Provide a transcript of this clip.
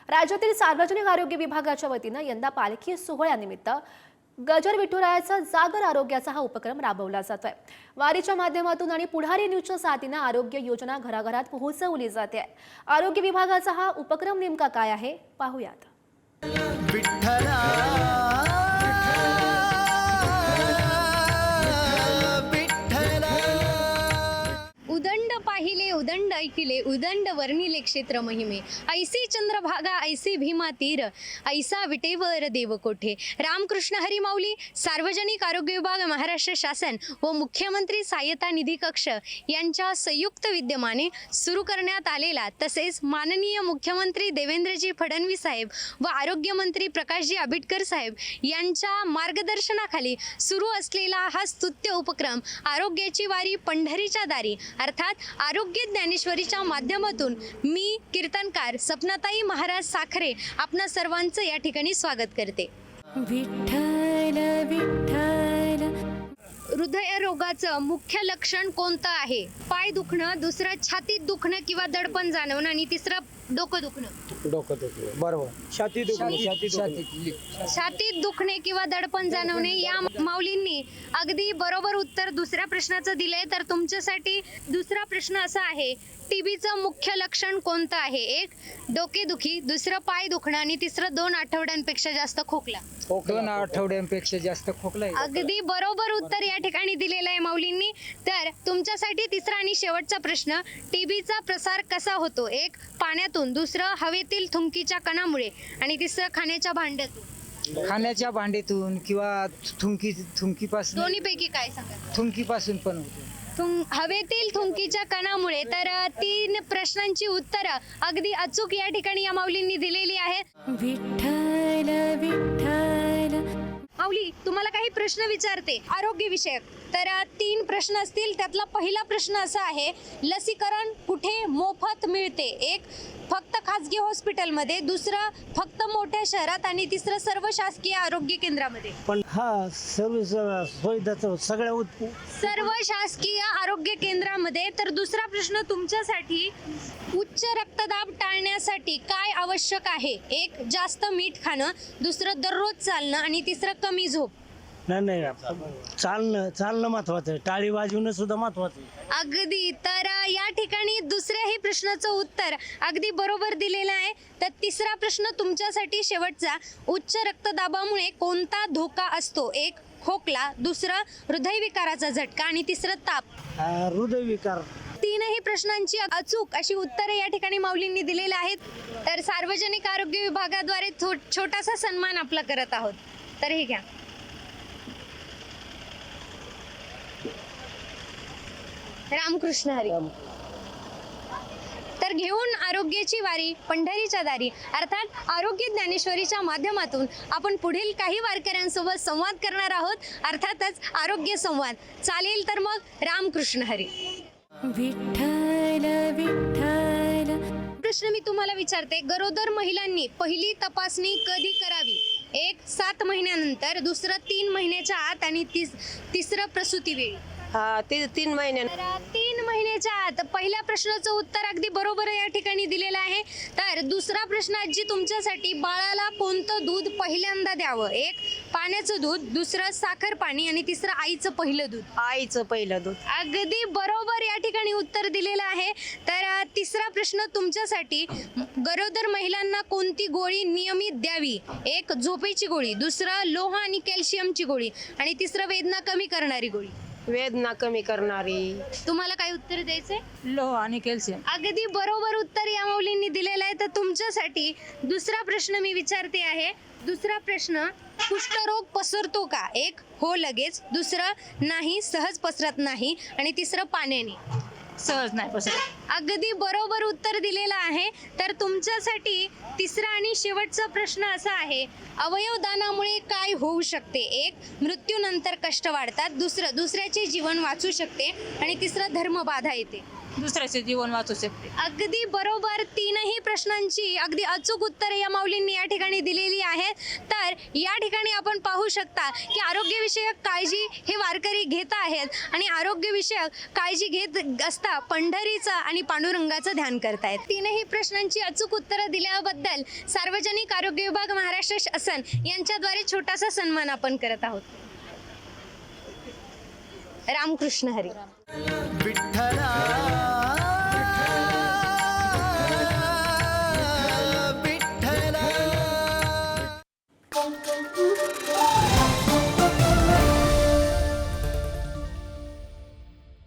राज्यातील सार्वजनिक आरोग्य विभागाच्या वतीनं यंदा पालखी सोहळ्यानिमित्त गजर विठुरायाचा जागर आरोग्याचा हा उपक्रम राबवला जातोय। वारीच्या माध्यमातून आणि पुढारी न्यूजच्या साथीनं आरोग्य योजना घराघरात पोहोचवली जाते। आरोग्य विभागाचा हा उपक्रम नेमका काय आहे पाहूयात। उदंड पाहिले उदंड ऐकिले उदंड वर्णिले क्षेत्र महिमे ऐसी चंद्रभागा ऐसी भीमा तीर ऐसा विटेवर देव कोठे। रामकृष्ण हरी माऊली सार्वजनिक आरोग्य विभाग महाराष्ट्र शासन व मुख्यमंत्री सहायता निधी कक्ष यांच्या संयुक्त विद्यमाने सुरू करण्यात आलेला तसेच माननीय मुख्यमंत्री देवेंद्रजी फडणवीस साहेब व आरोग्य मंत्री प्रकाशजी आंबेडकर साहेब यांच्या मार्गदर्शनाखाली सुरू असलेला हा स्तुत्य उपक्रम आरोग्याची वारी पंढरीच्या दारी अर्थात आरोग्य ज्ञानेश्वरीच्या माध्यमातून मी कीर्तनकार सपनाताई महाराज साखरे आपणा सर्वांचं या ठिकाणी स्वागत करते। विठ्ठल विठ्ठल हृदयरोगाचं मुख्य लक्षण कोणतं आहे? पाय दुखणं, दुसरं छातीत दुखणं किंवा दडपण जाणवणं आणि तिसरं डोकं दुखणं। बरोबर। छातीत दुखणे किंवा दडपण जाणवणे या माऊलींनी अगदी बरोबर उत्तर दुसऱ्या प्रश्नाचं दिलंय। तर तुमच्यासाठी दुसरा प्रश्न असा आहे, टीबीचं मुख्य लक्षण कोणतं आहे? एक डोकेदुखी, दुसरं पाय दुखणं आणि तिसरं 2 आठवड्यांपेक्षा जास्त खोकला। 2 आठवड्यांपेक्षा जास्त खोकला आहे। अगदी बरोबर उत्तर या ठिकाणी दिलेलं आहे माऊलींनी। तर तुमच्यासाठी तिसरा आणि शेवटचा प्रश्न, टीबीचा प्रसार कसा होतो? एक पाण्यातून, दुसरं हवेतील थुंकीच्या कणामुळे आणि तिसरं खाण्याच्या भांड्यातून। खाण्याच्या भांड्यातून किंवा थुंकीपासून। दोन्हीपैकी काय सांगा? थुंकीपासून पण होतो। हवेतील थुंकीच्या कणामुळे। तर 3 प्रश्नांची उत्तरं अगदी अचूक या ठिकाणी या माऊलींनी दिलेली आहेत। विठ्ठल विठ्ठल माऊली, तुम्हाला काही प्रश्न विचारते आरोग्य विषयक। तर 3 प्रश्न असतील, त्यातला पहिला प्रश्न असा आहे, लसीकरण कुठे मोफत मिळते? एक फक्त खासगी हॉस्पिटलमध्ये, दुसरं फक्त मोठ्या शहरात आणि तिसरं सर्व शासकीय आरोग्य केंद्रामध्ये। पण हा सर्व शासकीय आरोग्य केंद्रामध्ये। तर दुसरा प्रश्न तुमच्यासाठी, उच्च रक्तदाब टाळण्यासाठी काय आवश्यक आहे? एक जास्त मीठ खाणं, दुसरं दररोज चालणं आणि तिसरं कमी झोप। नाही चालणं महत्वाचं आहे, टाळी वाजवणं सुद्धा महत्वाचं आहे। अगदी। तर या ठिकाणी दुसऱ्याही प्रश्नाचं उत्तर अगदी बरोबर दिलेलं आहे। तर तिसरा प्रश्न तुमच्यासाठी शेवटचा, उच्च रक्तदाबामुळे कोणता धोका असतो? एक खोकला, दुसरं हृदयविकाराचा झटका आणि तिसरं ताप। हृदयविकार। 3ही प्रश्नांची अचूक अशी उत्तरे या ठिकाणी माऊलींनी दिलेली आहेत। तर सार्वजनिक आरोग्य विभागाद्वारे छोटासा सन्मान आपला करत आहोत। तर हे घ्या। रामकृष्ण हरी। तर घेऊन आरोग्याची वारी पंढरीच्या दारी अर्थात आरोग्य ज्ञानेश्वरीच्या माध्यमातून आपण पुढील काही वारकऱ्यांसोबत संवाद करणार आहोत, अर्थातच आरोग्य संवाद। चालेल तर मग रामकृष्ण हरी। विठ्ठल विठ्ठल प्रश्न मी तुम्हाला विचारते, गरोदर महिलांनी पहिली तपासणी कधी करावी? एक 7 महिन्यानंतर, दुसरं 3 महिन्याच्या आत आणि तिसरं प्रसूतीवेळी। ते 3 महिन्यानं। 3 महिन्याच्या आत। पहिल्या प्रश्नाचं उत्तर अगदी बरोबर या ठिकाणी दिलेलं आहे। तर दुसरा प्रश्न आजी तुमच्यासाठी, बाळाला कोणतं दूध पहिल्यांदा द्यावं? एक पाण्याचं दूध, दुसरं साखर पाणी आणि तिसरं आईचं पहिलं दूध। आईचं पहिलं दूध। अगदी बरोबर या ठिकाणी उत्तर दिलेलं आहे। तर तिसरा प्रश्न तुमच्यासाठी, गरोदर महिलांना कोणती गोळी नियमित द्यावी? एक झोपेची गोळी, दुसरं लोह आणि कॅल्शियमची गोळी आणि तिसरं वेदना कमी करणारी गोळी। वेदना कमी करणारी। तुम्हाला काय उत्तर द्यायचंय? लोह आणि कॅल्शियम। अगदी बरोबर उत्तर या माऊलींनी दिलेलं आहे। तर तुमच्यासाठी दुसरा प्रश्न मी विचारते आहे। दुसरा प्रश्न, कुष्ठरोग पसरतो का? एक हो लगेच, दुसरं नाही सहज पसरत नाही आणि तिसरं पाण्याने। सहज नाही पसरत। अगदी बरोबर उत्तर दिलेलं आहे। तर तुमच्यासाठी तिसरा आणि शेवटचा प्रश्न असा आहे, अवयवदानामुळे काय होऊ शकते? एक मृत्यूनंतर कष्ट वाढतात, दुसऱ्याचे जीवन वाचू शकते आणि तिसरं धर्मबाधा येते। दुसऱ्याचे जीवन वाचू शकते. अगदी बरोबर, तीनही प्रश्नांची अगदी अचूक उत्तरे या माऊलींनी या ठिकाणी दिलेली आहेत. तर या ठिकाणी आपण पाहू शकता की आरोग्यविषयक काळजी हे वारकरी घेत आहेत आणि आरोग्यविषयक काळजी घेत असता पंढरीचं आणि पांडुरंगाचं ध्यान करतायत. तीनही प्रश्नांची अचूक उत्तरं दिल्याबद्दल सार्वजनिक आरोग्य विभाग महाराष्ट्र शासन यांच्याद्वारे छोटासा सन्मान आपण करत आहोत. रामकृष्ण हरी. विठ्ठला